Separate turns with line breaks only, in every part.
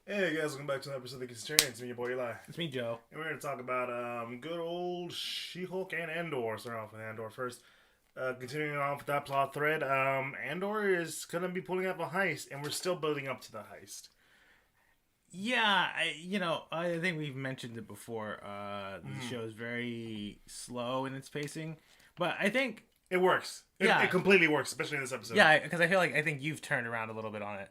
Hey guys, welcome back to another episode of the Geek Centurions. It's me, your boy Eli.
It's me, Joe.
And we're going to talk about good old She-Hulk and Andor. Starting off with Andor first. Continuing on with that plot thread, Andor is going to be pulling up a heist, and we're still building up to the heist.
Yeah, I think we've mentioned it before. The show is very slow in its pacing, but I think
It works. It completely works, especially in this episode.
yeah, because I think you've turned around a little bit on it.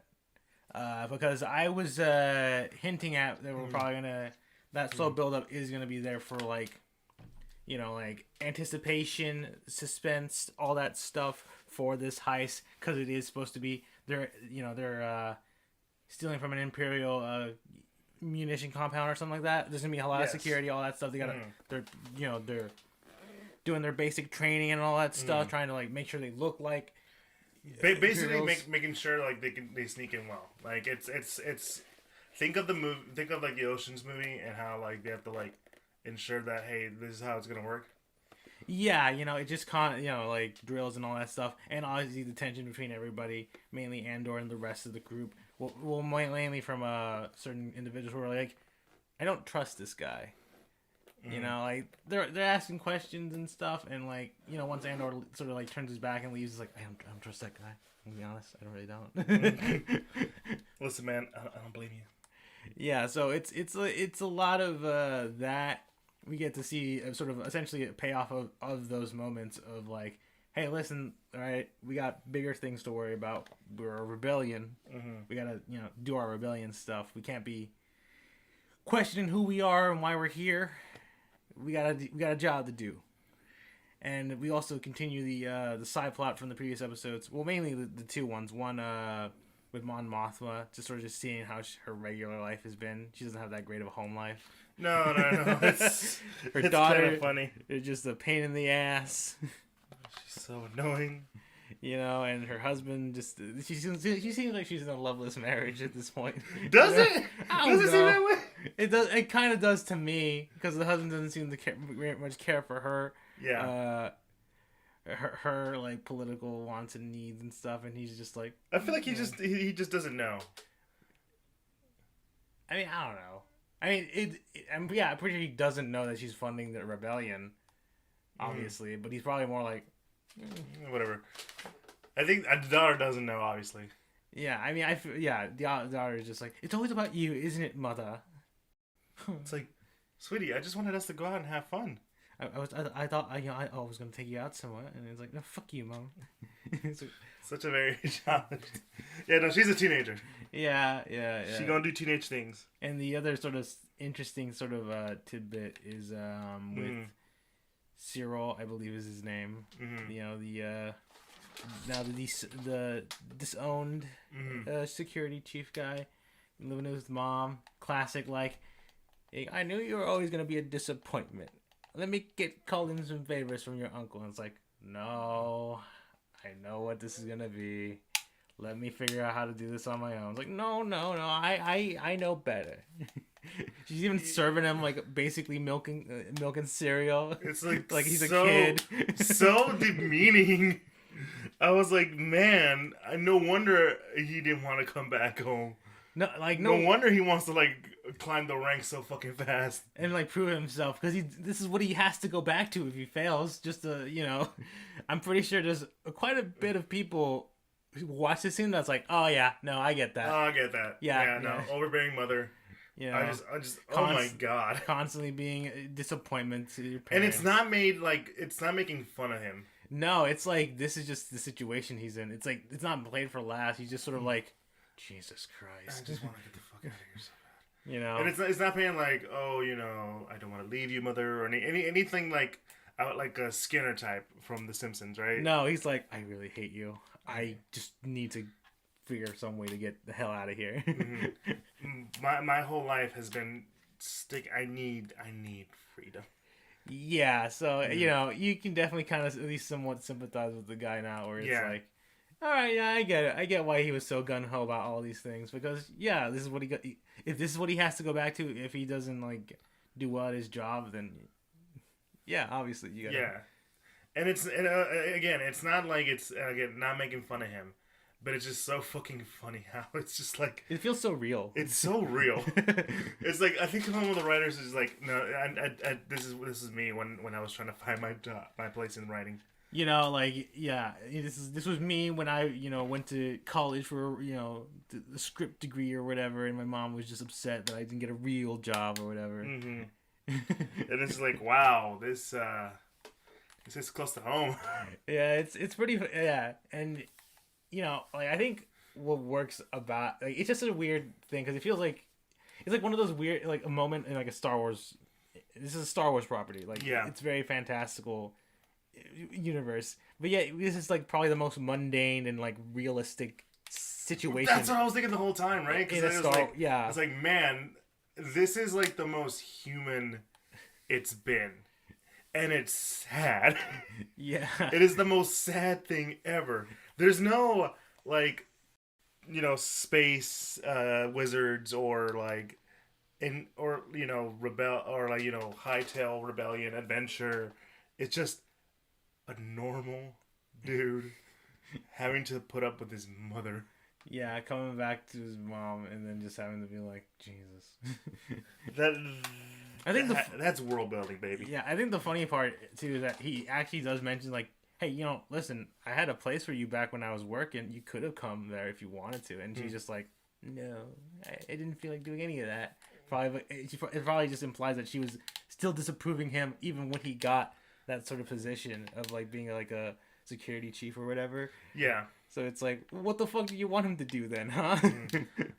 Because I was hinting at that we're probably gonna that slow build up is gonna be there for like anticipation, suspense, all that stuff for this heist because it is supposed to be they're stealing from an imperial munition compound or something like that. There's gonna be a lot of security, all that stuff. They gotta they're doing their basic training and all that stuff, trying to like make sure they look like.
Basically, making sure like they sneak in well. Like it's think of the movie, think of like the Ocean's movie and how like they have to like ensure that hey, this is how it's gonna work.
Yeah, it just like drills and all that stuff, and obviously the tension between everybody, mainly Andor and the rest of the group. Well mainly from certain individuals who are like, I don't trust this guy. Like they're asking questions and stuff, and like once Andor sort of like turns his back and leaves, it's like I don't trust that guy. I'm gonna be honest, I really don't.
Listen, man, I don't blame you.
Yeah, so it's a lot of that we get to see sort of essentially a payoff of those moments of like, hey, listen, all right, we got bigger things to worry about. We're a rebellion. We gotta do our rebellion stuff. We can't be questioning who we are and why we're here. We got a job to do, and we also continue the side plot from the previous episodes. Well, mainly the two ones. One with Mon Mothma, just sort of just seeing how her regular life has been. She doesn't have that great of a home life.
No. It's
her
it's
daughter
kind of funny.
is just a pain in the ass.
She's so annoying.
And her husband just she seems like she's in a loveless marriage at this point.
Does it? Does it seem that way?
It does. It kind of does to me because the husband doesn't seem to very much care for her.
Yeah.
Her like political wants and needs and stuff, and he's just like.
I feel like he just doesn't know.
I mean, I don't know. I mean, I'm pretty sure he doesn't know that she's funding the rebellion. Obviously, but he's probably more like.
Whatever. I think the daughter doesn't know, obviously.
Yeah, I mean, the daughter is just like, it's always about you, isn't it, mother?
It's like, sweetie, I just wanted us to go out and have fun.
I thought I was gonna take you out somewhere, and it's like, no, fuck you, mom.
Such a very childish. Yeah, no, she's a teenager.
Yeah.
She gonna do teenage things.
And the other sort of interesting sort of tidbit is with Cyril, I believe is his name. The disowned security chief guy living with his mom. Classic, like, hey, I knew you were always gonna be a disappointment. Let me call in some favors from your uncle. And it's like, no, I know what this is gonna be. Let me figure out how to do this on my own. It's like, no, I know better. She's even serving him like basically milking cereal.
It's like
he's a kid.
So demeaning. I was like, man, no wonder he didn't want to come back home. No wonder he wants to like climb the ranks so fucking fast
and like prove himself because this is what he has to go back to if he fails. Just to I'm pretty sure there's quite a bit of people who watch this scene that's like, oh yeah, no, I get that.
Oh, I get that. Yeah. No, overbearing mother. I just oh my god,
constantly being a disappointment to your parents.
And it's not making fun of him.
No, it's like this is just the situation he's in. It's like it's not played for laughs. He's just sort of like, Jesus Christ,
I just want to get the fuck out of here so
bad.
And it's not playing like, oh, I don't want to leave you, mother, or anything like a Skinner type from The Simpsons, right?
No, he's like, I really hate you. I just need to figure some way to get the hell out of here.
My whole life has been I need freedom.
Yeah, so you can definitely kind of at least somewhat sympathize with the guy now, where it's like, all right, yeah, I get it. I get why he was so gung ho about all these things because this is what he got. If this is what he has to go back to, if he doesn't like do well at his job, then obviously you gotta.
Yeah, and again, it's not like it's again not making fun of him. but it's just so fucking funny how it's just like
it feels so real.
It's so real. It's like I think one of the writers is like, no, this is me when I was trying to find my place in writing.
You know, like, yeah, this was me when I, went to college for, the script degree or whatever, and my mom was just upset that I didn't get a real job or whatever.
Mm-hmm. And it's like, wow, this is close to home.
Yeah, it's pretty, yeah, and, like, I think what works about, like, it's just a weird thing, because it feels like, it's like one of those weird, like, a moment in, like, a Star Wars, this is a Star Wars property, like, yeah. It's very fantastical universe, but yeah, this is like probably the most mundane and like realistic situation. That's
what I was thinking the whole time, right? Because it's like, man, this is like the most human it's been, and it's sad.
Yeah,
it is the most sad thing ever. There's no like, space wizards or like, rebel or like hightail rebellion adventure. It's just a normal dude having to put up with his mother.
Yeah, coming back to his mom and then just having to be like, Jesus.
That's world building, baby.
Yeah, I think the funny part too is that he actually does mention like, hey, listen, I had a place for you back when I was working. You could have come there if you wanted to. And she's just like, no, I didn't feel like doing any of that. It probably just implies that she was still disapproving him even when he got that sort of position of like being like a security chief or whatever.
Yeah.
So it's like, what the fuck do you want him to do then, huh?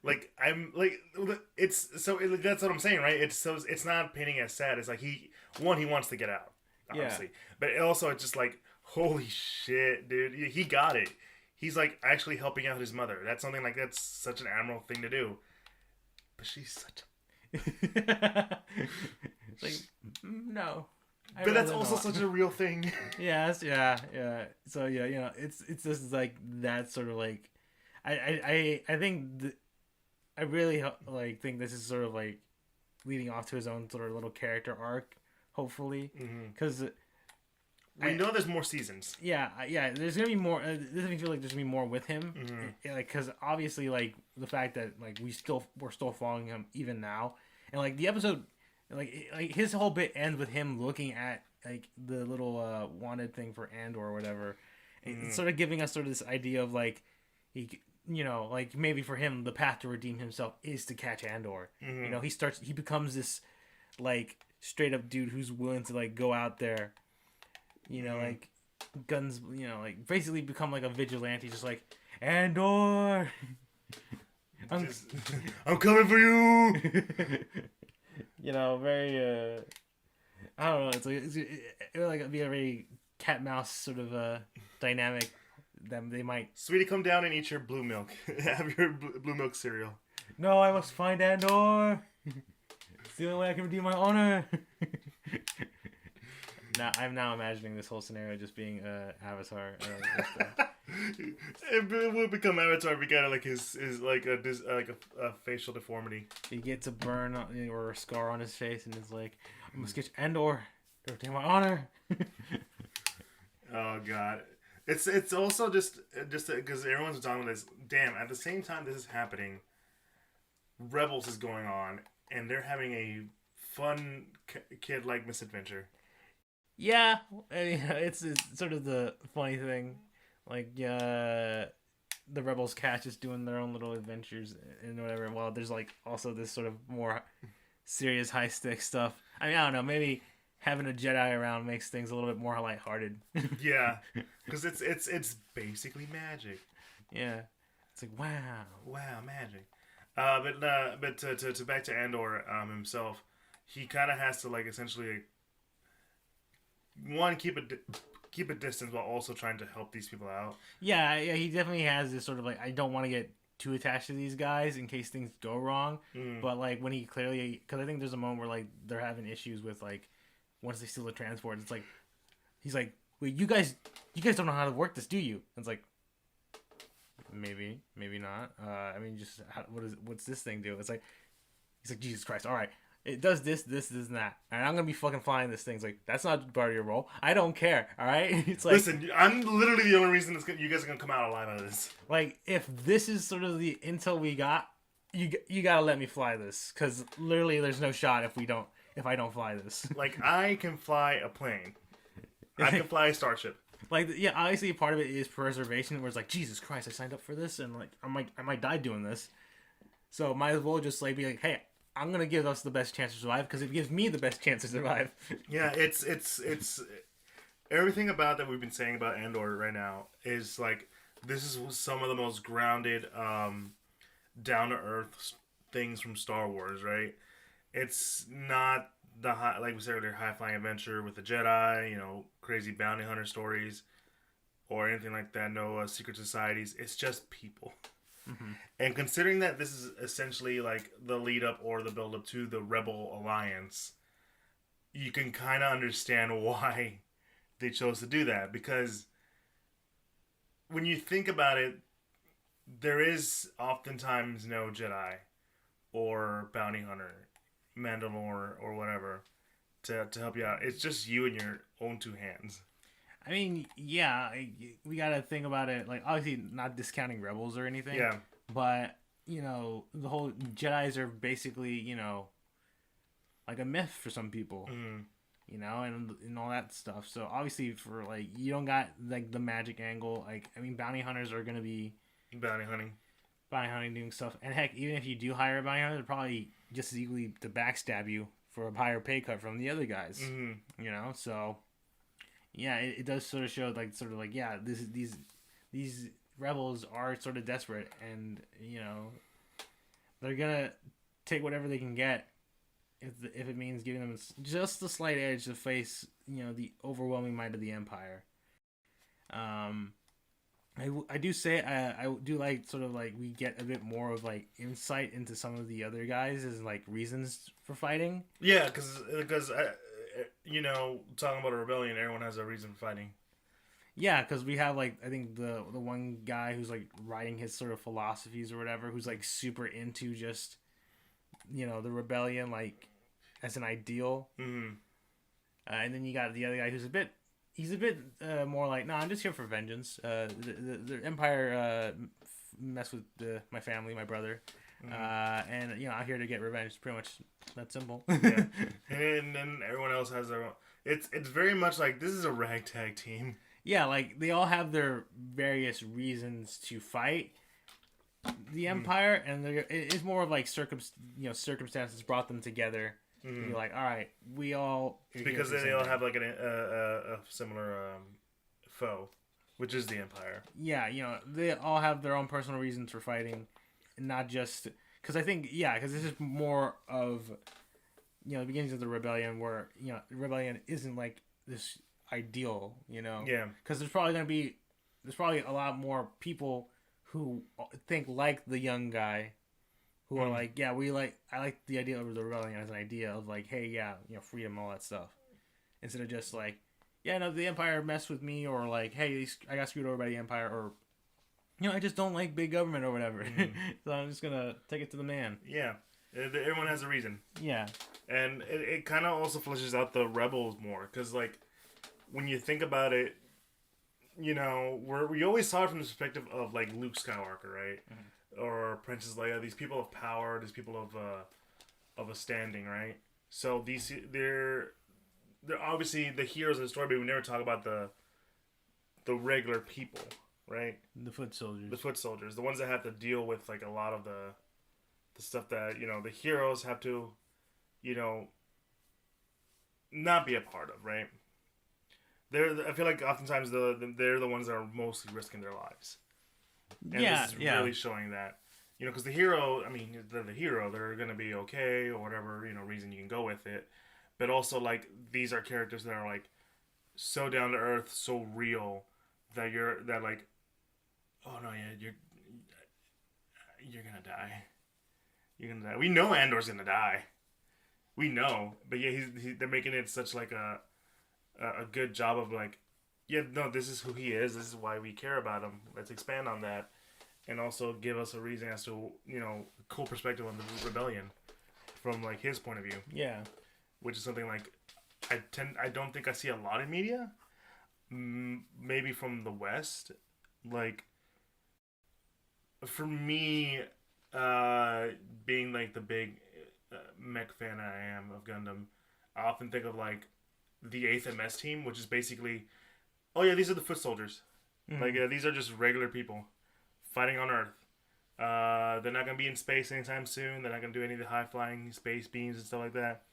Like that's what I'm saying, right? It's not painting as sad. It's like he wants to get out, obviously, but also it's just like, holy shit, dude, he got it. He's like actually helping out his mother. That's something like that's such an admirable thing to do. But she's such
a like no.
But that's also such a real thing.
Yes, yeah. So yeah, it's just like that sort of like, I think I really like think this is sort of like leading off to his own sort of little character arc, hopefully, because
we know there's more seasons.
Yeah. There's gonna be more. This makes me feel like there's gonna be more with him, like because obviously like the fact that like we're still following him even now, and like the episode. Like his whole bit ends with him looking at like the little wanted thing for Andor or whatever, and sort of giving us sort of this idea of like he, like maybe for him the path to redeem himself is to catch Andor. He becomes this like straight up dude who's willing to like go out there, like guns, like basically become like a vigilante, just like Andor.
I'm coming for you.
Very, I don't know. It would like be a very cat mouse sort of dynamic that they might.
Sweetie, come down and eat your blue milk. Have your blue milk cereal.
No, I must find Andor. It's the only way I can redeem my honor. I'm now imagining this whole scenario just being Avatar.
It will become Avatar if he got like his like a facial deformity.
He gets a burn or a scar on his face, and it's like, I must get Andor to retain my honor.
Oh god, it's also just because everyone's talking about this. Damn, at the same time this is happening, Rebels is going on, and they're having a fun kid-like misadventure.
Yeah, it's sort of the funny thing. Like, the Rebels cast is doing their own little adventures and whatever. While there's like also this sort of more serious, high stakes stuff. I mean, I don't know. Maybe having a Jedi around makes things a little bit more lighthearted. Yeah,
because it's basically magic.
Yeah, it's like wow,
magic. But to back to Andor himself, he kind of has to like essentially keep a distance while also trying to help these people out.
Yeah, he definitely has this sort of like, I don't want to get too attached to these guys in case things go wrong. But like when he clearly, because I think there's a moment where like they're having issues with like once they steal the transport, it's like he's like, wait, you guys don't know how to work this, do you? And it's like, maybe not. I mean, just what's this thing do? It's like, he's like, Jesus Christ, all right, it does this, and that, and I'm gonna be fucking flying this thing. It's like, that's not part of your role. I don't care. All right. It's like,
listen, I'm literally the only reason you guys are gonna come out alive out of this.
Like, if this is sort of the intel we got, you gotta let me fly this, because literally there's no shot if I don't fly this.
Like, I can fly a plane. I can fly a starship.
Like, yeah, obviously part of it is preservation, where it's like, Jesus Christ, I signed up for this, and like I might die doing this. So might as well just like be like, hey, I'm gonna give us the best chance to survive because it gives me the best chance to survive.
Yeah, it's everything about that we've been saying about Andor right now is like, this is some of the most grounded, down to earth things from Star Wars, right? It's not the high, like we said earlier, high flying adventure with the Jedi, you know, crazy bounty hunter stories, or anything like that. No secret societies. It's just people. Mm-hmm. And considering that this is essentially like the lead up or the build up to the Rebel Alliance, you can kind of understand why they chose to do that. Because when you think about it, there is oftentimes no Jedi or bounty hunter, Mandalore or whatever to help you out. It's just you and your own two hands.
I mean, yeah, we gotta think about it. Like, obviously, not discounting Rebels or anything.
Yeah.
But, you know, the whole Jedis are basically, you know, like a myth for some people. Mm. You know, and all that stuff. So, obviously, for, like, you don't got, like, the magic angle. Like, I mean, bounty hunters are gonna be...
Bounty hunting,
doing stuff. And, heck, even if you do hire a bounty hunter, they're probably just as equally to backstab you for a higher pay cut from the other guys. Mm-hmm. You know, so... Yeah, it does sort of show, like, yeah, these rebels are sort of desperate, and, you know, they're gonna take whatever they can get if it means giving them just the slight edge to face, you know, the overwhelming might of the Empire. I do say I do like sort of like we get a bit more of like insight into some of the other guys as like reasons for fighting.
Yeah, because you know, talking about a rebellion, everyone has a reason for fighting.
Yeah, because we have, like, I think the one guy who's, like, writing his sort of philosophies or whatever, who's, like, super into just, you know, the rebellion, like, as an ideal. Mm-hmm. And then you got the other guy who's a bit more like, I'm just here for vengeance. The Empire messed with my family, my brother. Mm-hmm. And, you know, I'm here to get revenge. It's pretty much that simple.
Yeah. And then everyone else has their own. It's very much like this is a ragtag team.
Yeah, like they all have their various reasons to fight the Empire, and it's more of like circumstances brought them together. Mm-hmm. And you're like, all right, we all
because they all have like a similar foe, which is the Empire.
Yeah, you know, they all have their own personal reasons for fighting. Not just because I think because this is more of, you know, the beginnings of the rebellion where, you know, the rebellion isn't like this ideal, you know, because there's probably a lot more people who think like the young guy who are like, I like the idea of the rebellion as an idea of like, hey, you know, freedom, all that stuff, instead of just like, no, the Empire messed with me, or like, hey, I got screwed over by the Empire, or, you know, I just don't like big government or whatever. So I'm just going to take it to the man.
Yeah. Everyone has a reason.
Yeah.
And it kind of also fleshes out the rebels more. Because, like, when you think about it, you know, we always saw it from the perspective of, like, Luke Skywalker, right? Mm-hmm. Or Princess Leia. These people of power. These people of a standing, right? So they're obviously the heroes of the story, but we never talk about the regular people. Right?
The foot soldiers.
The ones that have to deal with, like, a lot of the stuff that, you know, the heroes have to, you know, not be a part of, right? I feel like oftentimes they're the ones that are mostly risking their lives. And this is really showing that. You know, because the hero, I mean, they're the hero. They're going to be okay or whatever, you know, reason you can go with it. But also, like, these are characters that are, like, so down to earth, so real that like, oh no, yeah, you're gonna die. You're gonna die. We know Andor's gonna die. We know, but yeah, they're making it such like a good job of like, this is who he is. This is why we care about him. Let's expand on that, and also give us a reason as to, you know, cool perspective on the rebellion from like his point of view.
Yeah.
Which is something like I don't think I see a lot in media. Maybe from the West, like for me, being like the big mech fan I am of Gundam, I often think of like the 8th MS team, which is basically, oh yeah, these are the foot soldiers. Like these are just regular people fighting on Earth. They're not gonna be in space anytime soon. They're not gonna do any of the high flying space beams and stuff like that.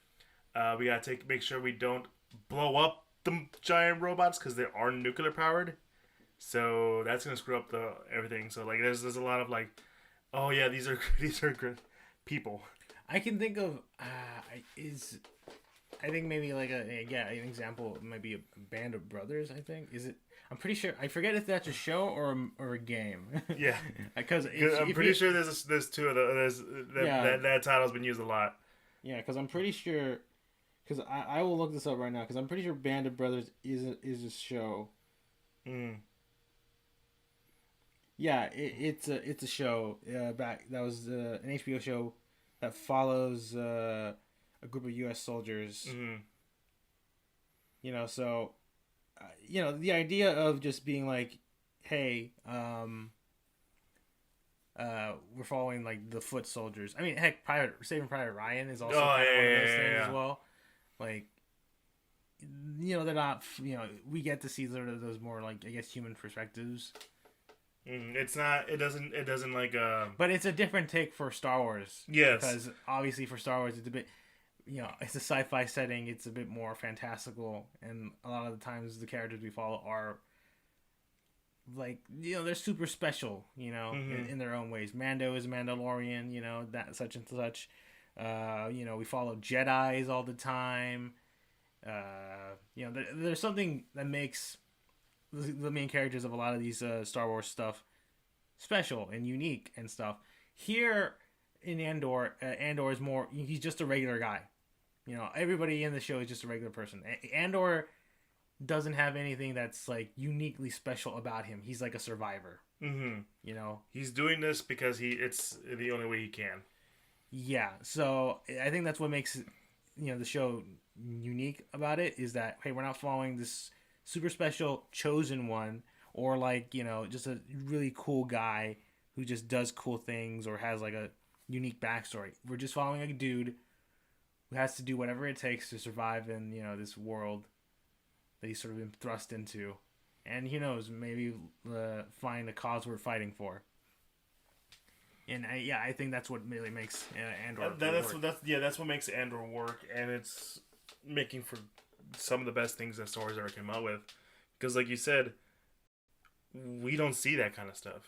We gotta make sure we don't blow up the giant robots because they are nuclear powered. So that's gonna screw up everything. So like, there's a lot of like, oh yeah, these are good people.
I can think of I think maybe like an example might be a Band of Brothers. I think is it. I'm pretty sure. I forget if that's a show or a game.
Yeah,
because
I'm pretty sure there's two of those. That title's been used a lot.
Yeah, because I'm pretty sure. Because I will look this up right now. Because I'm pretty sure Band of Brothers is a show. Yeah, it's a show. That was an HBO show that follows a group of U.S. soldiers. You know, so the idea of just being like, hey, we're following like the foot soldiers. I mean, heck, Saving Private Ryan is also one of those things as well. Like, they're not. We get to see sort of those more like, I guess, human perspectives.
It's not. It doesn't like.
But it's a different take for Star Wars.
Yes.
Because obviously for Star Wars, it's a bit. It's a sci-fi setting. It's a bit more fantastical, and a lot of the times the characters we follow are like, they're super special. In their own ways. Mando is a Mandalorian. That such and such. We follow Jedis all the time. There's something that makes the main characters of a lot of these Star Wars stuff special and unique and stuff. Here in Andor, Andor is more, he's just a regular guy. Everybody in the show is just a regular person. Andor doesn't have anything that's like uniquely special about him. He's like a survivor. He's doing this because it's the only way he can. Yeah, so I think that's what makes the show unique about it, is that, hey, we're not following this super special chosen one, or like, just a really cool guy who just does cool things or has like a unique backstory. We're just following a dude who has to do whatever it takes to survive in this world that he's sort of been thrust into, and who knows, maybe find the cause we're fighting for. And I think that's what really makes Andor work. That's what makes Andor work, and it's making for some of the best things that Star Wars ever came out with. Because, like you said, we don't see that kind of stuff,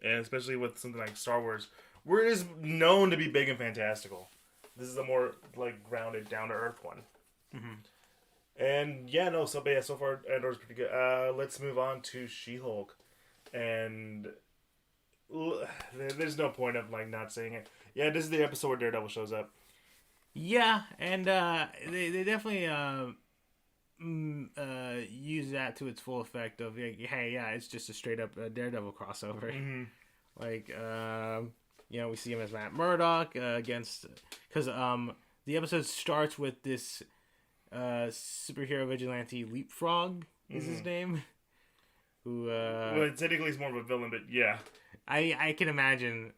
and especially with something like Star Wars, where it is known to be big and fantastical. This is a more like grounded, down to earth one. And so far Andor's pretty good. Let's move on to She-Hulk, and there's no point of like not saying it. Yeah, this is the episode where Daredevil shows up. Yeah, and they definitely use that to its full effect of, hey, yeah, it's just a straight up Daredevil crossover. Like, we see him as Matt Murdock against, because the episode starts with this superhero vigilante Leapfrog is his name. Who well, technically he's more of a villain, but yeah. I can imagine.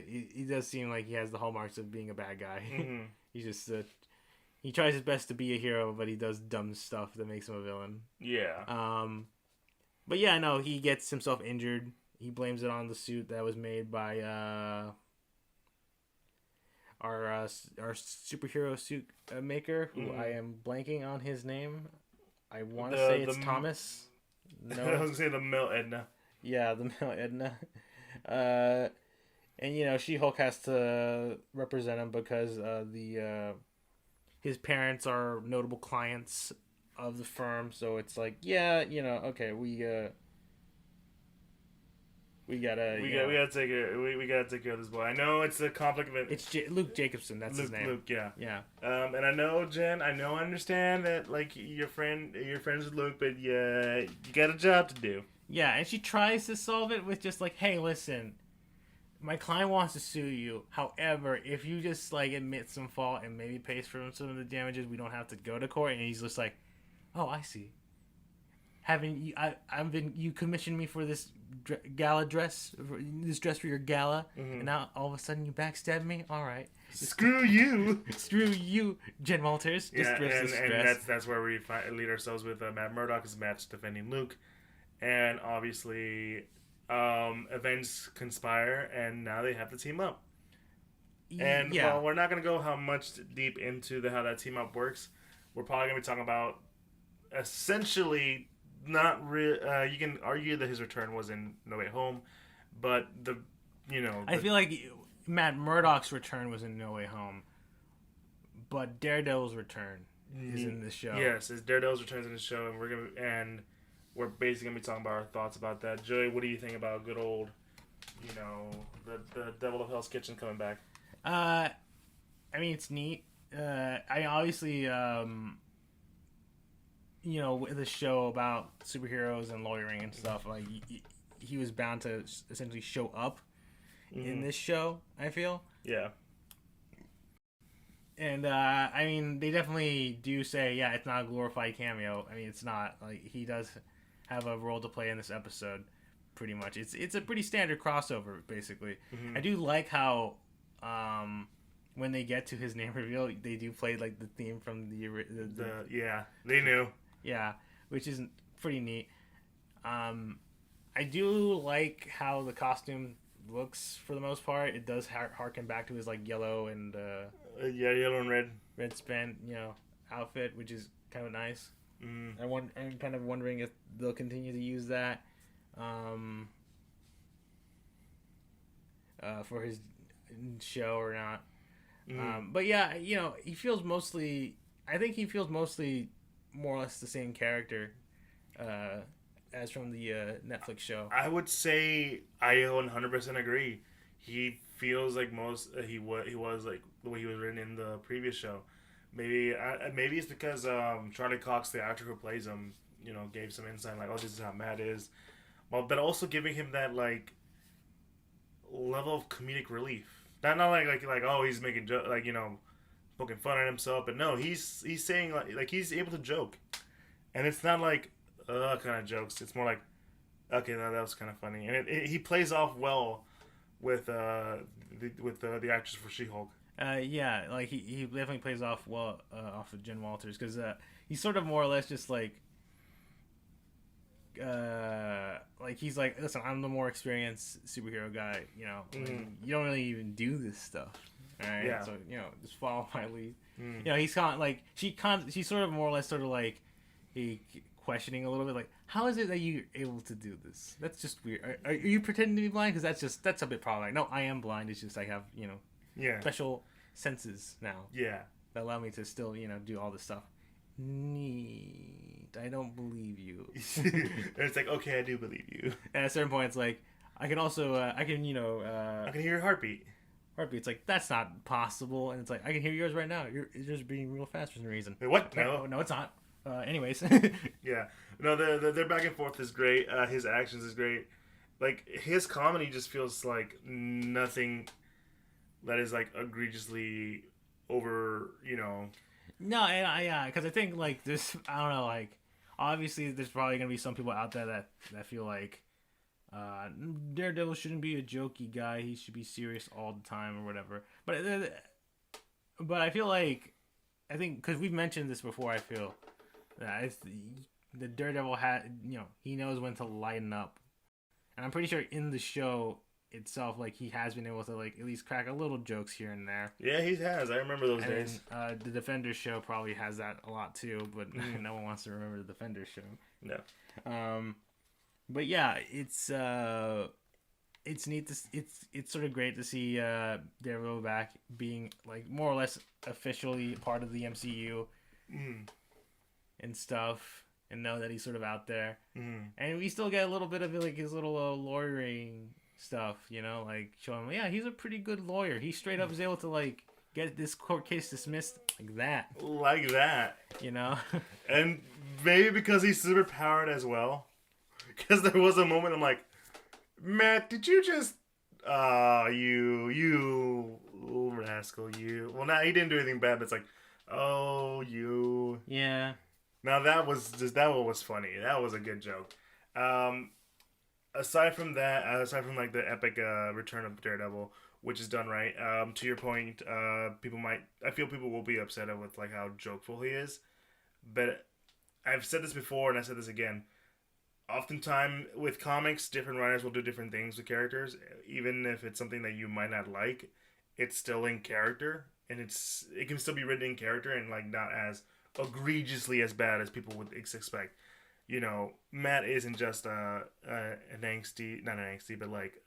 He does seem like he has the hallmarks of being a bad guy. He's just he tries his best to be a hero, but he does dumb stuff that makes him a villain. Yeah. But yeah, no, he gets himself injured. He blames it on the suit that was made by our superhero suit maker, who I am blanking on his name. I want to say it's Thomas. No, I was gonna say the Male Edna. Yeah, the Male Edna. And She-Hulk has to represent him because his parents are notable clients of the firm, so it's like, okay, we gotta take care of this boy. I know it's a conflict of it. It's Luke Jacobson. That's his name. Luke, yeah. And I know, Jen. I understand that like you're friends with Luke, but you got a job to do. Yeah, and she tries to solve it with just like, hey, listen, my client wants to sue you. However, if you just like admit some fault and maybe pay for some of the damages, we don't have to go to court. And he's just like, oh, I see. You commissioned me for this gala dress, this dress for your gala, and now all of a sudden you backstab me. All right,
screw you,
screw you, Jen Walters.
Yeah, and that's where we lead ourselves with Matt Murdock as Matt's defending Luke, and obviously, events conspire, and now they have to team up. And while we're not gonna go how much deep into how that team up works, we're probably gonna be talking about essentially. Not real. You can argue that his return was in No Way Home, but I feel like Matt Murdock's return was in No Way Home, but Daredevil's return is in the show. Yes, Daredevil's return is in the show, and we're basically gonna be talking about our thoughts about that. Joey, what do you think about good old, the Devil of Hell's Kitchen coming back?
I mean, it's neat. I obviously. With the show about superheroes and lawyering and stuff, like he was bound to essentially show up in this show, I feel.
Yeah.
And I mean, they definitely do say, yeah, it's not a glorified cameo. I mean, it's not. Like, he does have a role to play in this episode, pretty much. It's a pretty standard crossover, basically. I do like how when they get to his name reveal, they do play like the theme from the
yeah, they knew.
Yeah, which is pretty neat. I do like how the costume looks for the most part. It does harken back to his like yellow and
yellow and
red span outfit, which is kind of nice. I'm kind of wondering if they'll continue to use that for his show or not. But yeah, he feels mostly. I think he feels mostly more or less the same character as from the Netflix show.
I would say I 100% agree. He feels like he was like the way he was written in the previous show. Maybe it's because Charlie Cox, the actor who plays him, gave some insight like, oh, this is how Matt is. Well, but also giving him that like level of comedic relief. Not like oh, he's making poking fun at himself, but no, he's saying like he's able to joke, and it's not like kind of jokes. It's more like, okay, that was kind of funny, and he plays off well with the actress for She-Hulk.
Yeah, like he definitely plays off well off of Jen Walters, because he's sort of more or less just like he's like, listen, I'm the more experienced superhero guy, you don't really even do this stuff. All right,
yeah.
So just follow my lead. He's she's sort of more or less sort of like questioning a little bit, like, how is it that you're able to do this? That's just weird. Are you pretending to be blind? Because that's a bit problematic. No, I am blind. It's just I have special senses now.
Yeah,
that allow me to still do all this stuff. Neat. I don't believe you.
And it's like, okay, I do believe you.
And at a certain point, it's like I can also I can
hear your heartbeat.
It's like, that's not possible, and it's like, I can hear yours right now. You're just beating real fast for some reason.
Wait, what?
No, it's not. Anyways.
Yeah. No, their back and forth is great. His actions is great. Like, his comedy just feels like nothing that is like egregiously over.
No, and because I think like this. I don't know. Like, obviously, there's probably gonna be some people out there that feel like. Daredevil shouldn't be a jokey guy. He should be serious all the time or whatever. But I feel like, I think, because we've mentioned this before, I feel that the Daredevil he knows when to lighten up, and I'm pretty sure in the show itself, like, he has been able to like at least crack a little jokes here and there.
Yeah, he has. I remember those days.
The Defenders show probably has that a lot too, but no one wants to remember the Defenders show.
No.
But yeah, it's neat. It's sort of great to see Daredevil back, being like more or less officially part of the MCU and stuff, and know that he's sort of out there. And we still get a little bit of like his little lawyering stuff, like showing him, yeah, he's a pretty good lawyer. He straight up is able to like get this court case dismissed like that.
And maybe because he's super powered as well. Because there was a moment I'm like, Matt, did you just you rascal, you. Well, now he didn't do anything bad, but it's like, oh, you.
Yeah.
Now that one was funny. That was a good joke. Um, aside from that, aside from like the epic return of Daredevil, which is done right. To your point, I feel people will be upset with like how jokeful he is, but I've said this before and I said this again. Oftentimes with comics, different writers will do different things with characters, even if it's something that you might not like. It's still in character, and it can still be written in character and like not as egregiously as bad as people would expect. Matt isn't just an angsty, not an angsty, but like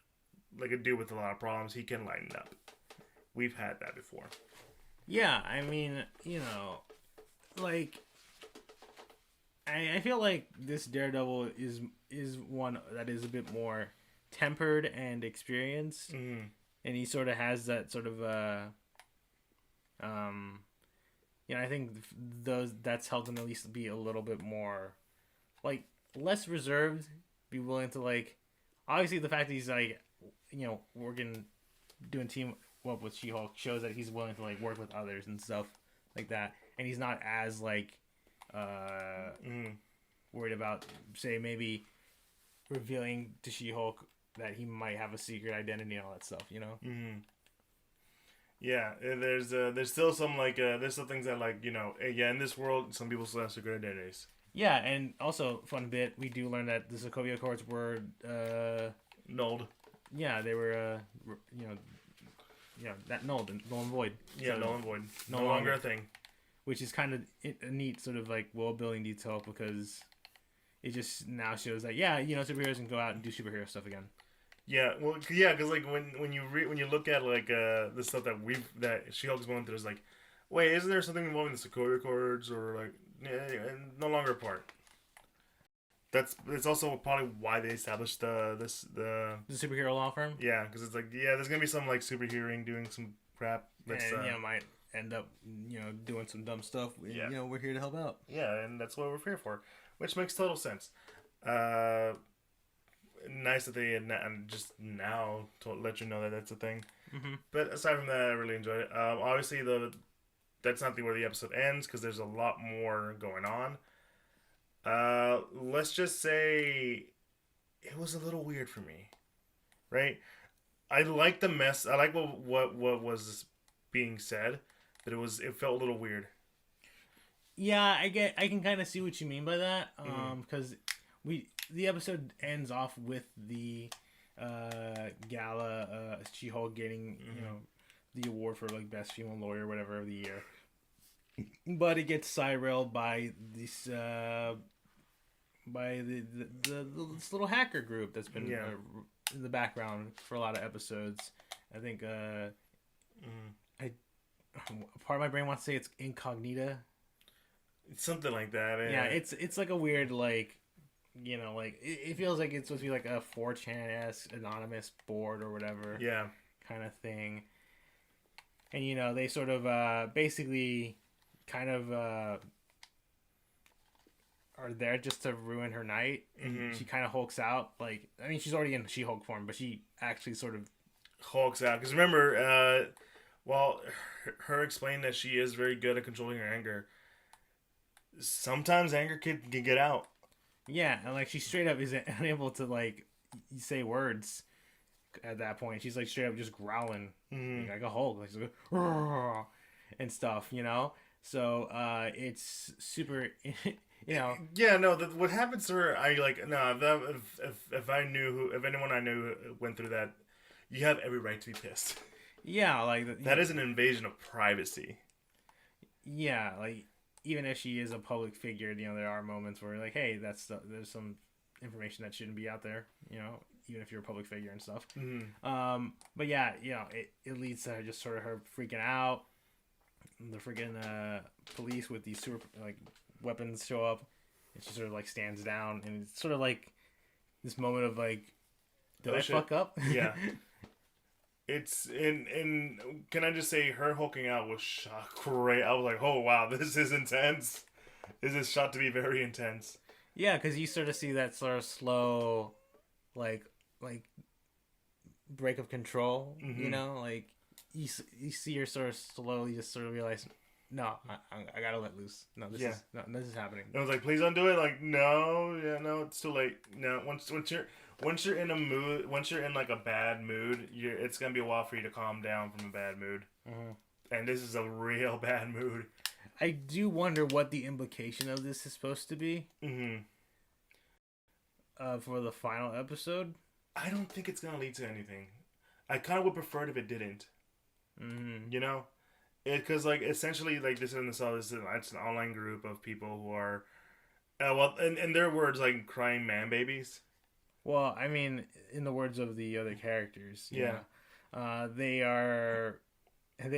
a dude with a lot of problems. He can lighten up. We've had that before.
Yeah, I mean, like I feel like this Daredevil is one that is a bit more tempered and experienced, and he sort of has that sort of I think that's helped him at least be a little bit more like less reserved, be willing to like obviously the fact that he's like working doing team up with She-Hulk shows that he's willing to like work with others and stuff like that, and he's not as like worried about say maybe revealing to She-Hulk that he might have a secret identity and all that stuff,
Yeah, there's still some like there's some things that like in this world some people still have secret identities.
Yeah, and also fun bit, we do learn that the Sokovia Accords were
nulled.
Yeah, they were that null and void.
Yeah,
so,
null and void. No longer a thing.
Which is kind of a neat sort of like world building detail because it just now shows that superheroes can go out and do superhero stuff again.
Yeah, well, yeah, because like when you look at like the stuff that She-Hulk's going through, is like, wait, isn't there something involving the Sokovia Accords or like no longer a part? It's also probably why they established the
superhero law firm.
Yeah, because it's like there's gonna be some like superheroing doing some crap.
That's might end up doing some dumb stuff. And, we're here to help out.
Yeah, and that's what we're here for, which makes total sense. Nice that they just now to let you know that that's a thing.
Mm-hmm.
But aside from that, I really enjoyed it. Obviously, that's not where the episode ends because there's a lot more going on. Let's just say it was a little weird for me, right? I like the mess. I like what was being said, but it felt a little weird.
Yeah, I can kind of see what you mean by that. Because the episode ends off with the gala, She-Hulk getting the award for like best female lawyer, or whatever of the year. But it gets side-railed by this this little hacker group that's been in the background for a lot of episodes. I think part of my brain wants to say it's Incognita.
It's something like that.
Yeah, it's like a weird like like it feels like it's supposed to be like a 4chan-esque anonymous board or whatever.
Yeah,
kind of thing. And they sort of basically kind of are there just to ruin her night, and she kind of hulks out. Like, I mean, she's already in She-Hulk form, but she actually sort of
hulks out. Because remember, her explaining that she is very good at controlling her anger. Sometimes anger can get out.
Yeah, and like she straight up is unable to like say words at that point. She's like straight up just growling like a Hulk, like she's like, and stuff, So it's super. Yeah, no.
What happens to her? I like no. If anyone I knew went through that, you have every right to be pissed.
Yeah, like
that is an invasion of privacy.
Yeah, like even if she is a public figure, there are moments where like, hey, there's some information that shouldn't be out there. Even if you're a public figure and stuff. But yeah, it leads to her just sort of her freaking out. The freaking police with these super like weapons show up, and she sort of like stands down, and it's sort of like this moment of like, did I fuck up?
Yeah. It's in. Can I just say her hulking out was great. I was like, oh wow, this is intense. This is shot to be very intense.
Yeah, because you sort of see that sort of slow, like break of control.
Mm-hmm.
You know, like you see her sort of slowly just sort of realize, no, I gotta let loose. No, this is happening.
And I was like, please don't do it. Like, no, it's too late. No, once you're in a mood, once you're in like a bad mood, it's gonna be a while for you to calm down from a bad mood.
Mm-hmm.
And this is a real bad mood.
I do wonder what the implication of this is supposed to be.
Mm-hmm.
For the final episode.
I don't think it's gonna lead to anything. I kind of would prefer it if it didn't.
Mm-hmm.
You know, because like essentially like this is it's an online group of people who are, well, in their words, like crying man babies.
Well, I mean, in the words of the other characters,
yeah,
they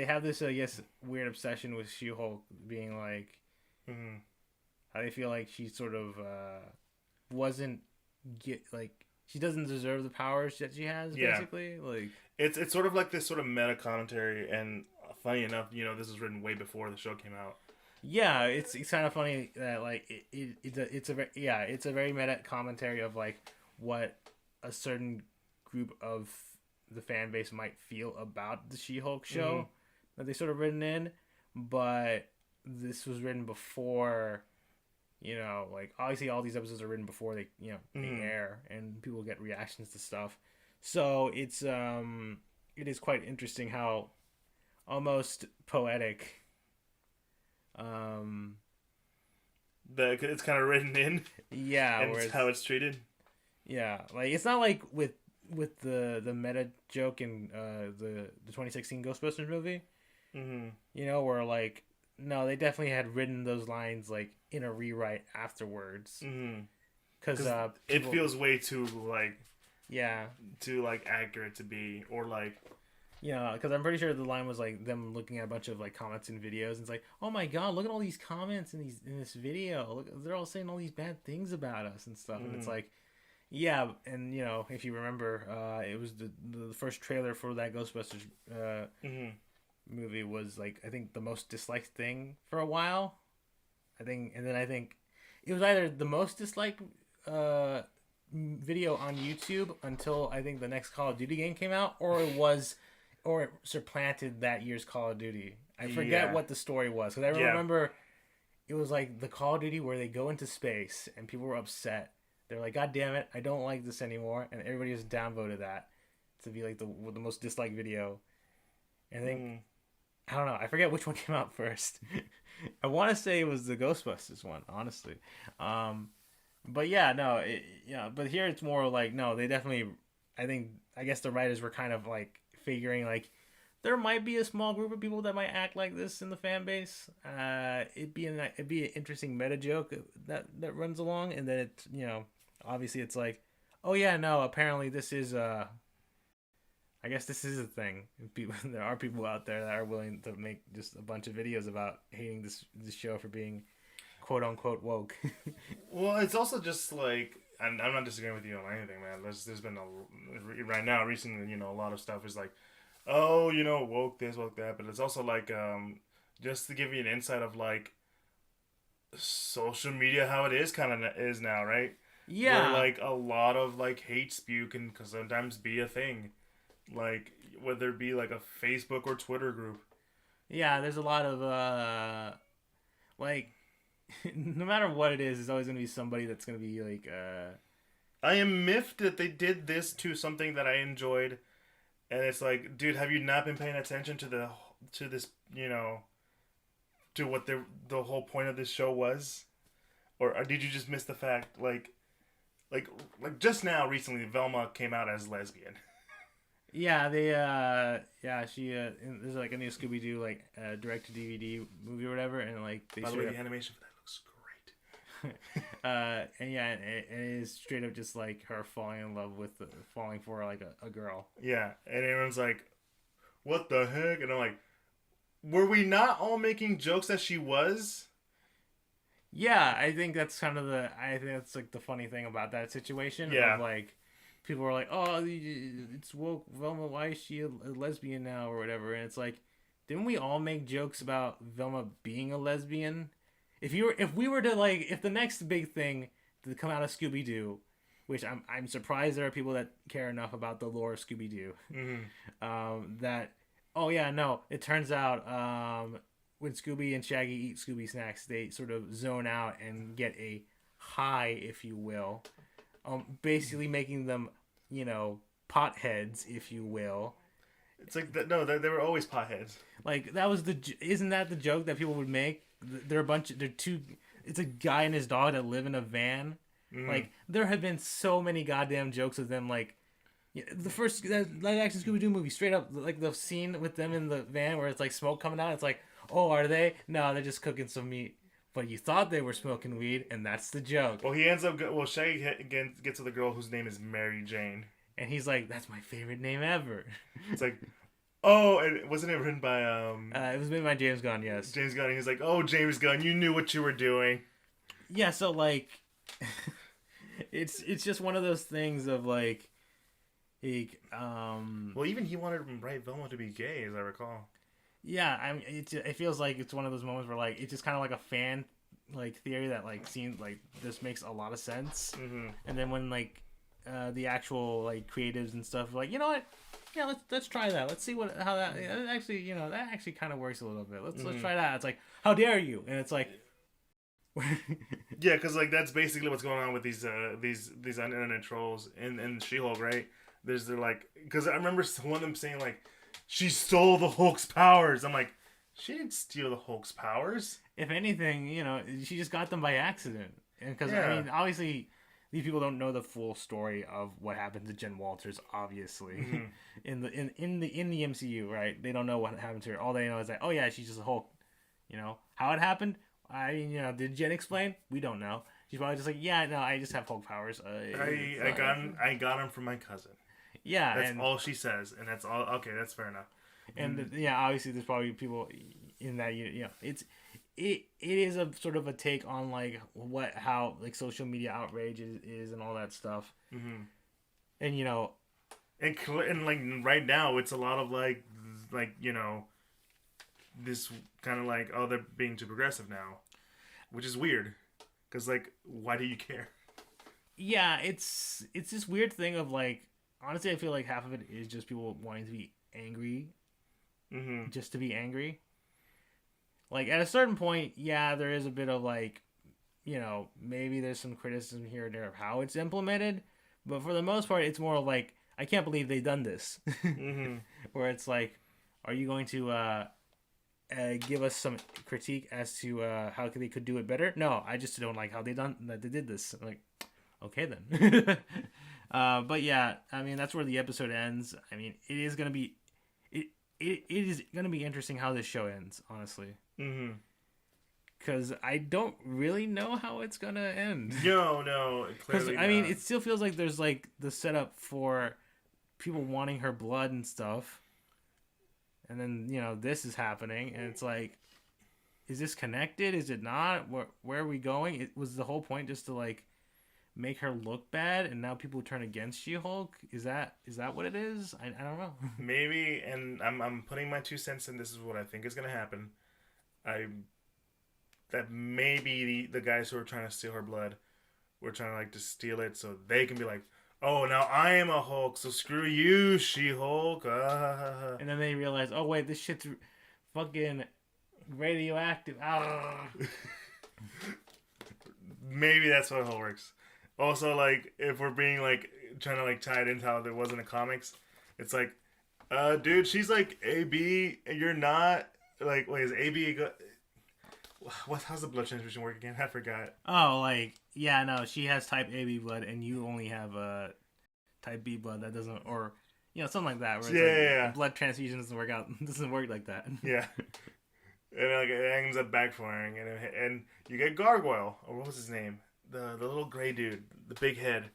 have this, I guess, weird obsession with She-Hulk being like,
mm-hmm.
how they feel like she sort of she doesn't deserve the powers that she has. Basically, like
it's sort of like this sort of meta commentary, and funny enough, this was written way before the show came out.
Yeah, it's kind of funny that like it's a very meta commentary of like what a certain group of the fan base might feel about the She-Hulk show
mm-hmm.
that they sort of written in, but this was written before, like obviously all these episodes are written before they
mm-hmm.
they air and people get reactions to stuff, so it is quite interesting how almost poetic
it's kind of written in,
and
how it's treated.
Yeah, like it's not like with the meta joke in the 2016 Ghostbusters movie,
mm-hmm.
Where like no, they definitely had written those lines like in a rewrite afterwards, because
mm-hmm. It feels way too like too like accurate to be, or like
because I'm pretty sure the line was like them looking at a bunch of like comments and videos, and it's like, oh my god, look at all these comments in this video, look, they're all saying all these bad things about us and stuff, and it's like. Yeah, and if you remember, it was the first trailer for that Ghostbusters
mm-hmm.
movie was like I think the most disliked thing for a while. I think it was either the most disliked video on YouTube until I think the next Call of Duty game came out, or it supplanted that year's Call of Duty. I forget what the story was, because I remember it was like the Call of Duty where they go into space and people were upset. They're like, God damn it, I don't like this anymore, and everybody just downvoted that to be like the most disliked video. And I think I don't know, I forget which one came out first. I want to say it was the Ghostbusters one, honestly. But yeah, no, but here it's more like no, they definitely. I guess the writers were kind of like figuring like there might be a small group of people that might act like this in the fan base. It'd be an interesting meta joke that runs along, and then it obviously it's like, oh yeah, no, apparently this is I guess this is a thing. There are people out there that are willing to make just a bunch of videos about hating this show for being quote unquote woke.
Well, it's also just like, and I'm not disagreeing with you on anything, man. There's been right now recently, a lot of stuff is like, oh, woke this, woke that, but it's also like, just to give you an insight of like social media, how it is is now, right?
Yeah.
Where like a lot of like hate spew can sometimes be a thing, like whether it be like a Facebook or Twitter group.
Yeah, there's a lot of like no matter what it is, there's always gonna be somebody that's gonna be like
I am miffed that they did this to something that I enjoyed. And it's like, dude, have you not been paying attention to this, to what the whole point of this show was, or did you just miss the fact, like just now recently, Velma came out as lesbian.
Yeah, she there's like a new Scooby Doo like direct to DVD movie or whatever, and like
by the way, the animation for that looks great.
And it is straight up just like her falling in love with falling for like a girl.
Yeah, and everyone's like, what the heck? And I'm like, were we not all making jokes that she was?
Yeah, I think that's kind of I think that's like the funny thing about that situation.
Yeah.
Of, like, people are like, oh, it's woke Velma, why is she a lesbian now or whatever? And it's like, didn't we all make jokes about Velma being a lesbian? If we were to like, if the next big thing to come out of Scooby Doo which I'm surprised there are people that care enough about the lore of Scooby Doo. That it turns out when Scooby and Shaggy eat Scooby snacks, they sort of zone out and get a high, if you will, basically making them, potheads, if you will.
It's like they were always potheads.
Like that was isn't that the joke that people would make? It's a guy and his dog that live in a van. Like there have been so many goddamn jokes of them. Like the first live action Scooby Doo movie, straight up, like the scene with them in the van where it's like smoke coming out. It's like, oh, are they? No, they're just cooking some meat. But you thought they were smoking weed, and that's the joke.
Well, he ends up. Well, Shaggy gets with a girl whose name is Mary Jane,
and he's like, "That's my favorite name ever."
It's like, oh, and wasn't it written by
it was made by James Gunn, yes.
James Gunn. And he's like, "Oh, James Gunn, you knew what you were doing."
Yeah, so like, it's just one of those things of like,
Well, even he wanted Bright Velma to be gay, as I recall.
Yeah, I mean, it feels like it's one of those moments where like it's just kind of like a fan like theory that like seems like this makes a lot of sense, and then when like the actual like creatives and stuff are like, you know what, yeah, let's try that. Let's see how that actually that actually kind of works a little bit. Let's try that. It's like, how dare you? And it's like.
Yeah, because like that's basically what's going on with these internet trolls in She-Hulk, right? They're like, because I remember one of them saying like, she stole the Hulk's powers. I'm like, she didn't steal the Hulk's powers.
If anything, she just got them by accident. And because I mean, obviously, these people don't know the full story of what happened to Jen Walters. Obviously, in the MCU, right? They don't know what happened to her. All they know is that, oh yeah, she's just a Hulk. How it happened. Did Jen explain? We don't know. She's probably just like, yeah, no, I just have Hulk powers.
I got him from my cousin.
Yeah,
that's all she says, and that's all. Okay, that's fair enough.
And obviously, there's probably people in that it is a sort of a take on like how like social media outrage is and all that stuff. And
and like right now, it's a lot of like this kind of like, oh, they're being too progressive now, which is weird, because like, why do you care? Yeah,
it's this weird thing of like, honestly, I feel like half of it is just people wanting to be angry, just to be angry. Like at a certain point, yeah, there is a bit of like, maybe there's some criticism here and there of how it's implemented, but for the most part, it's more like, I can't believe they've done this. Where it's like, are you going to give us some critique as to how they could do it better? No, I just don't like how they did this. I'm like, okay then. But yeah, I mean, that's where the episode ends. I mean, it is gonna be interesting how this show ends, honestly. Because I don't really know how it's gonna end.
No,
because I mean, it still feels like there's like the setup for people wanting her blood and stuff. And then, this is happening, and it's like, is this connected? Is it not? Where are we going? It was the whole point just to, like, make her look bad, and now people turn against She-Hulk? Is that what it is? I don't know.
Maybe, and I'm putting my 2 cents in. This is what I think is going to happen. That maybe the guys who are trying to steal her blood were trying to, like, to steal it so they can be like, oh, now I am a Hulk, so screw you, She-Hulk.
And then they realize, oh, wait, this shit's fucking radioactive.
Maybe that's what it all works. Also, like, if we're being, like, trying to, like, tie it into how there was in the comics, it's like, dude, she's, like, AB, and you're not. Like, wait, is AB... How's the blood transfusion work again? I forgot.
Oh, like, yeah, no, she has type AB blood, and you only have type B blood that doesn't, or something like that. Where it's like, blood transfusion doesn't work like that.
Yeah, and like it ends up backfiring, and you get Gargoyle, or what was his name? The little gray dude, the big head.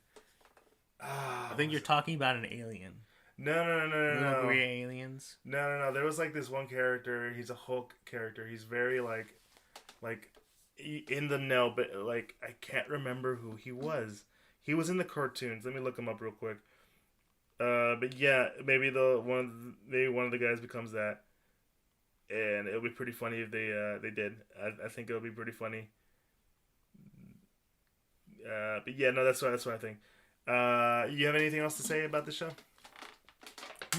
I think you're talking about an alien.
No.
Little gray aliens.
No. There was like this one character. He's a Hulk character. He's very like in the know, but like I can't remember who he was. He was in the cartoons. Let me look him up real quick. But yeah, maybe one of the guys becomes that, and it'll be pretty funny if they did. I think it'll be pretty funny. But yeah, no, that's what I think. You have anything else to say about the show?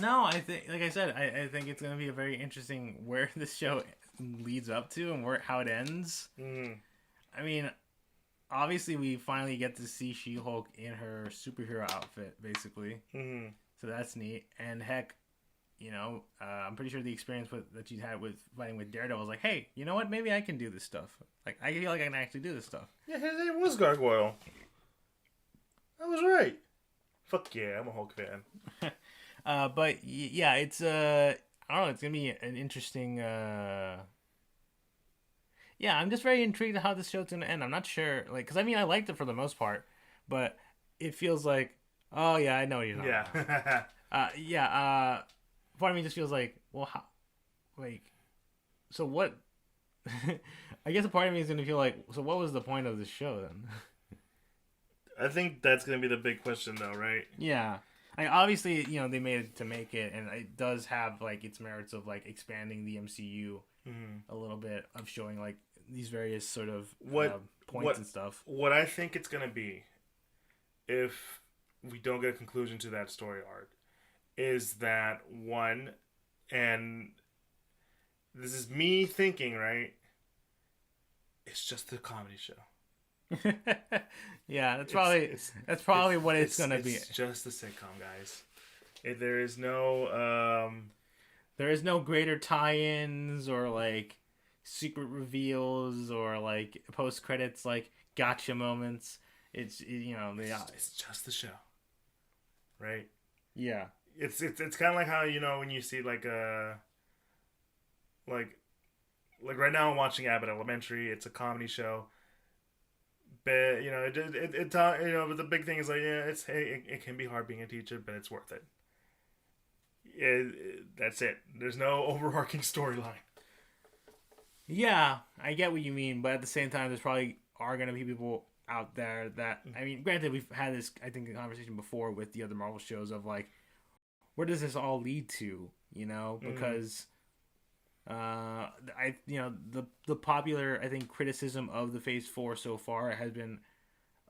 No, I think, like I said, I think it's going to be a very interesting where this show leads up to and how it ends.
Mm.
I mean, obviously, we finally get to see She-Hulk in her superhero outfit, basically.
Mm-hmm.
So that's neat. And heck, I'm pretty sure the experience that you had with fighting with Daredevil was like, hey, you know what? Maybe I can do this stuff. Like, I feel like I can actually do this stuff.
Yeah, his name was Gargoyle. I was right. Fuck yeah, I'm a Hulk fan.
But yeah, it's I don't know. It's gonna be an interesting. Yeah, I'm just very intrigued at how this show's gonna end. I'm not sure, like, because I mean, I liked it for the most part, but it feels like, oh yeah, I know what you're talking about. Yeah. Part of me just feels like, well, how, like, so what? I guess a part of me is gonna feel like, so what was the point of this show then?
I think that's gonna be the big question, though, right?
Yeah. Like, obviously, they made it to make it, and it does have like its merits of like expanding the MCU a little bit, of showing like these various sort of points and stuff.
What I think it's gonna be, if we don't get a conclusion to that story arc, is that one, and this is me thinking, right? It's just a comedy show.
Yeah, that's probably what it's gonna be.
It's just a sitcom, guys. There is no
greater tie-ins or like secret reveals or like post credits like gotcha moments. It's
just the show, right?
Yeah.
It's kind of like how when you see like right now I'm watching Abbott Elementary. It's a comedy show. But but the big thing is like, yeah, it can be hard being a teacher, but it's worth it. That's it. There's no overarching storyline.
Yeah, I get what you mean, but at the same time, there's probably are gonna be people out there that, I mean, granted, we've had this, I think, a conversation before with the other Marvel shows of like, where does this all lead to? Because. The popular, I think, criticism of the Phase 4 so far has been,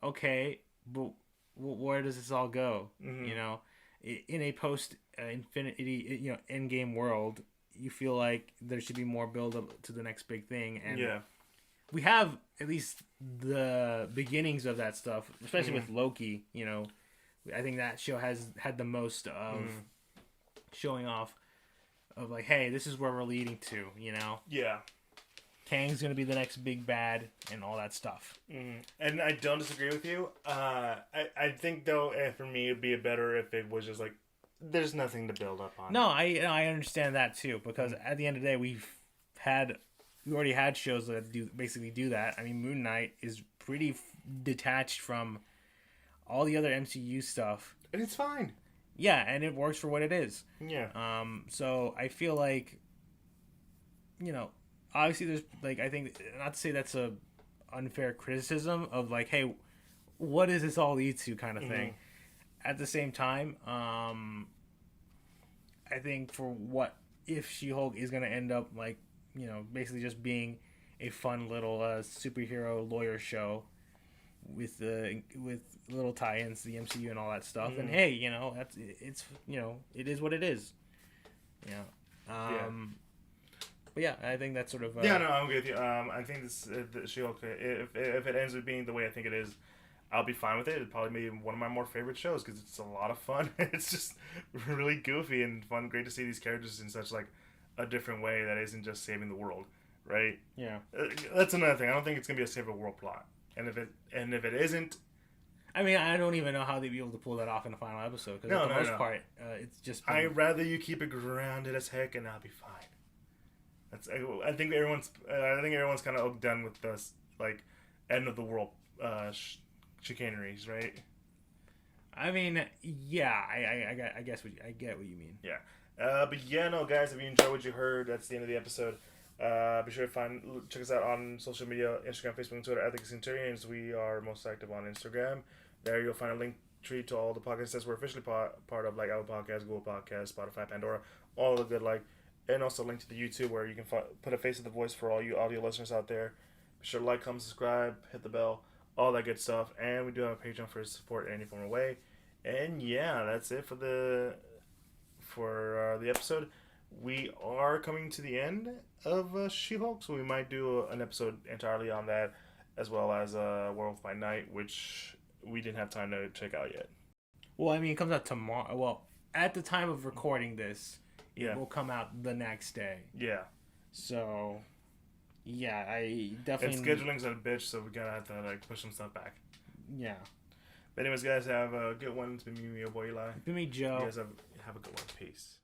okay, but where does this all go? In a post Infinity, Endgame world, you feel like there should be more build up to the next big thing, and we have at least the beginnings of that stuff, especially with Loki. I think that show has had the most of showing off. Of like, hey, this is where we're leading to,
Yeah.
Kang's gonna be the next big bad and all that stuff.
And I don't disagree with you. I think though, for me, it'd be better if it was just like, there's nothing to build up on.
No, I understand that too, because at the end of the day, we already had shows that basically do that. I mean, Moon Knight is pretty detached from all the other MCU stuff,
and it's fine.
Yeah, and it works for what it is.
Yeah.
So I feel like, obviously there's like, I think, not to say that's a unfair criticism of like, hey, what does this all lead to kind of thing. At the same time, I think for what if She-Hulk is going to end up like, basically just being a fun little superhero lawyer show with little tie-ins to the MCU and all that stuff, and hey, it is what it is. But yeah, I think that's sort of
I'm with you. I think this She-Hulk, if it ends up being the way I think it is, I'll be fine with it. It'd probably be one of my more favorite shows because it's a lot of fun. It's just really goofy and fun. Great to see these characters in such like a different way that isn't just saving the world, right?
Yeah.
That's another thing. I don't think it's gonna be a save the world plot. And if it isn't,
I mean, I don't even know how they'd be able to pull that off in the final episode. Because for the most part, it's just.
I'd rather you keep it grounded as heck, and I'll be fine. I think everyone's kind of done with this like end of the world chicaneries, right?
I mean, yeah, I guess I get what you mean.
Yeah, but yeah, no, guys, if you enjoyed what you heard, that's the end of the episode. Be sure to check us out on social media, Instagram, Facebook, and Twitter at Geek Centurions. We are most active on Instagram. There you'll find a link tree to all the podcasts that we're officially part of, like Apple Podcasts, Google Podcasts, Spotify, Pandora, all the good, and also a link to the YouTube where you can put a face to the voice for all you audio listeners out there. Be sure to like, comment, subscribe, hit the bell, all that good stuff. And we do have a Patreon for support in any form of way. And yeah, that's it for the episode. We are coming to the end of She-Hulk, so we might do an episode entirely on that, as well as Werewolf by Night, which we didn't have time to check out yet.
Well, I mean, it comes out tomorrow. Well, at the time of recording this, it will come out the next day.
Yeah.
So, yeah, I definitely...
And scheduling's a bitch, so we gotta have to like push some stuff back.
Yeah.
But anyways, guys, have a good one. It's been me, your boy Eli.
It's been me, Joe.
You guys have a good one. Peace.